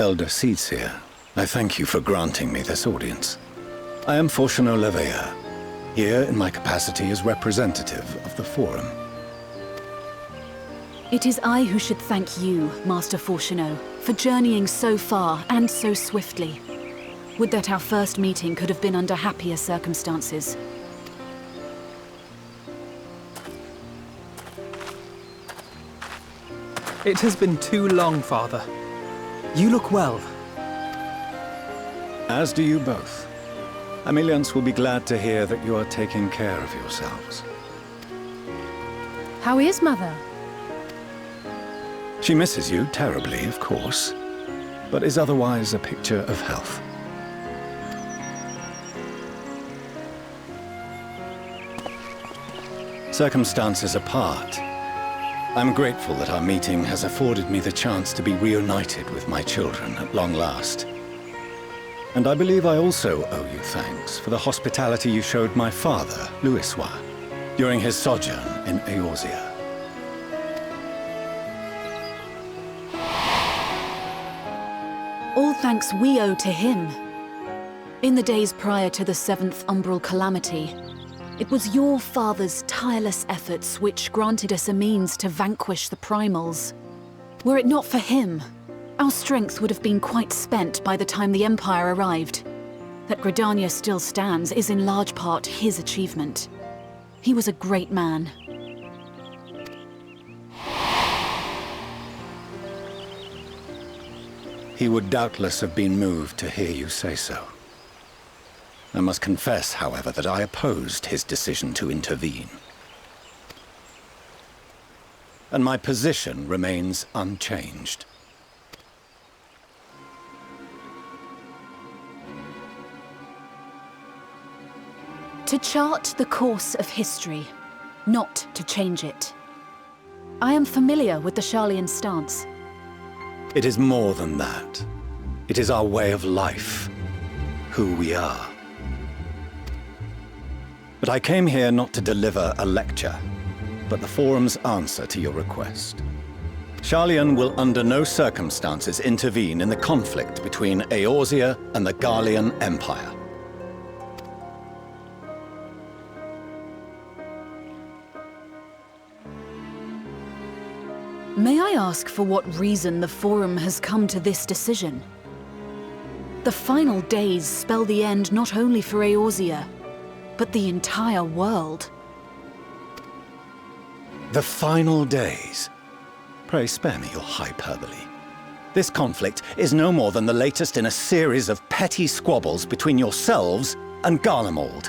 Elder Seedseer, I thank you for granting me this audience. I am Fortuno Levea, here in my capacity as representative of the Forum. It is I who should thank you, Master Fortuno, for journeying so far and so swiftly. Would that our first meeting could have been under happier circumstances. It has been too long, Father. You look well. As do you both. Ameliance will be glad to hear that you are taking care of yourselves. How is Mother? She misses you terribly, of course, but is otherwise a picture of health. Circumstances apart, I'm grateful that our meeting has afforded me the chance to be reunited with my children at long last. And I believe I also owe you thanks for the hospitality you showed my father, Louisoix, during his sojourn in Eorzea. All thanks we owe to him. In the days prior to the Seventh Umbral Calamity, it was your father's tireless efforts which granted us a means to vanquish the primals. Were it not for him, our strength would have been quite spent by the time the Empire arrived. That Gridania still stands is in large part his achievement. He was a great man. He would doubtless have been moved to hear you say so. I must confess, however, that I opposed his decision to intervene. And my position remains unchanged. To chart the course of history, not to change it. I am familiar with the Garlean stance. It is more than that. It is our way of life, who we are. But I came here not to deliver a lecture, but the Forum's answer to your request. Garlean will under no circumstances intervene in the conflict between Eorzea and the Garlean Empire. May I ask for what reason the Forum has come to this decision? The final days spell the end not only for Eorzea, but the entire world. The final days? Pray spare me your hyperbole. This conflict is no more than the latest in a series of petty squabbles between yourselves and Garlemald,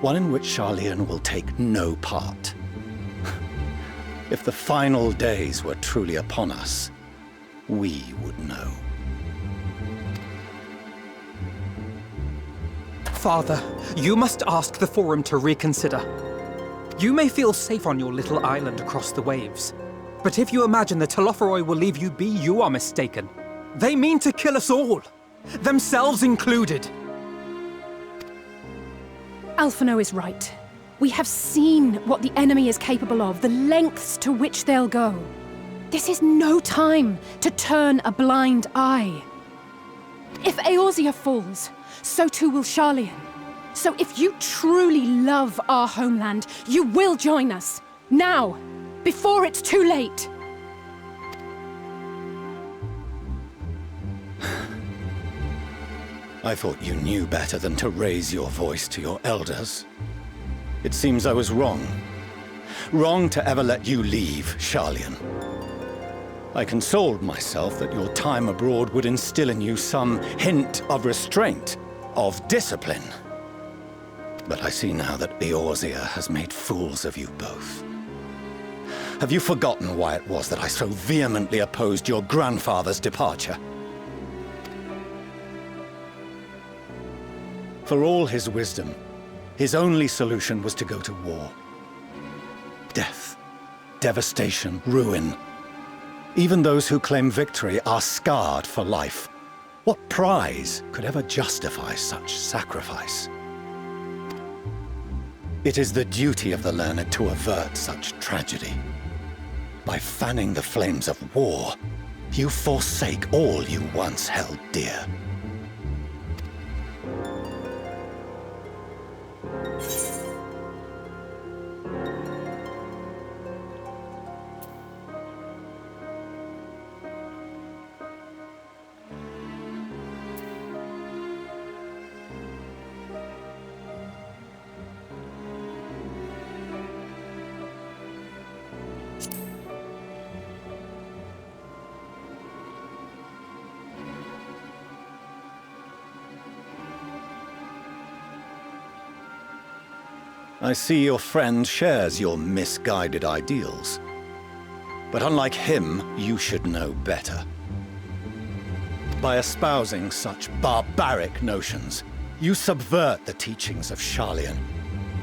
one in which Garlean will take no part. If the final days were truly upon us, we would know. Father, you must ask the Forum to reconsider. You may feel safe on your little island across the waves, but if you imagine the Telophoroi will leave you be, you are mistaken. They mean to kill us all, themselves included. Alphino is right. We have seen what the enemy is capable of, the lengths to which they'll go. This is no time to turn a blind eye. If Eorzea falls, so too will Garlean. So if you truly love our homeland, you will join us. Now, before it's too late. I thought you knew better than to raise your voice to your elders. It seems I was wrong. Wrong to ever let you leave, Garlean. I consoled myself that your time abroad would instill in you some hint of restraint, of discipline. But I see now that Eorzea has made fools of you both. Have you forgotten why it was that I so vehemently opposed your grandfather's departure? For all his wisdom, his only solution was to go to war. Death, devastation, ruin. Even those who claim victory are scarred for life. What prize could ever justify such sacrifice? It is the duty of the learned to avert such tragedy. By fanning the flames of war, you forsake all you once held dear. I see your friend shares your misguided ideals. But unlike him, you should know better. By espousing such barbaric notions, you subvert the teachings of Sharlayan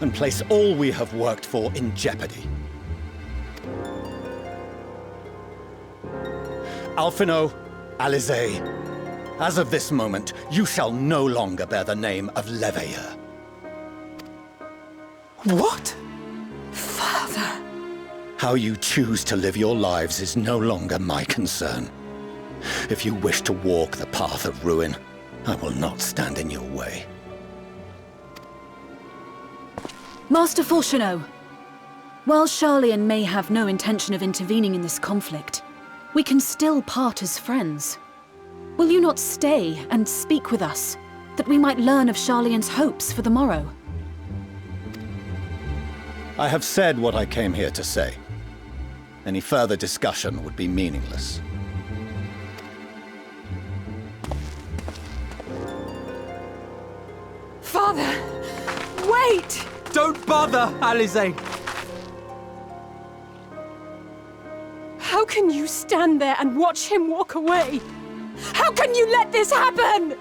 and place all we have worked for in jeopardy. Alphino, Alize, as of this moment, you shall no longer bear the name of Leveilleur. What? Father! How you choose to live your lives is no longer my concern. If you wish to walk the path of ruin, I will not stand in your way. Master Fourcheneau, while Sharlayan may have no intention of intervening in this conflict, we can still part as friends. Will you not stay and speak with us, that we might learn of Sharlayan's hopes for the morrow? I have said what I came here to say. Any further discussion would be meaningless. Father! Wait! Don't bother, Alize! How can you stand there and watch him walk away? How can you let this happen?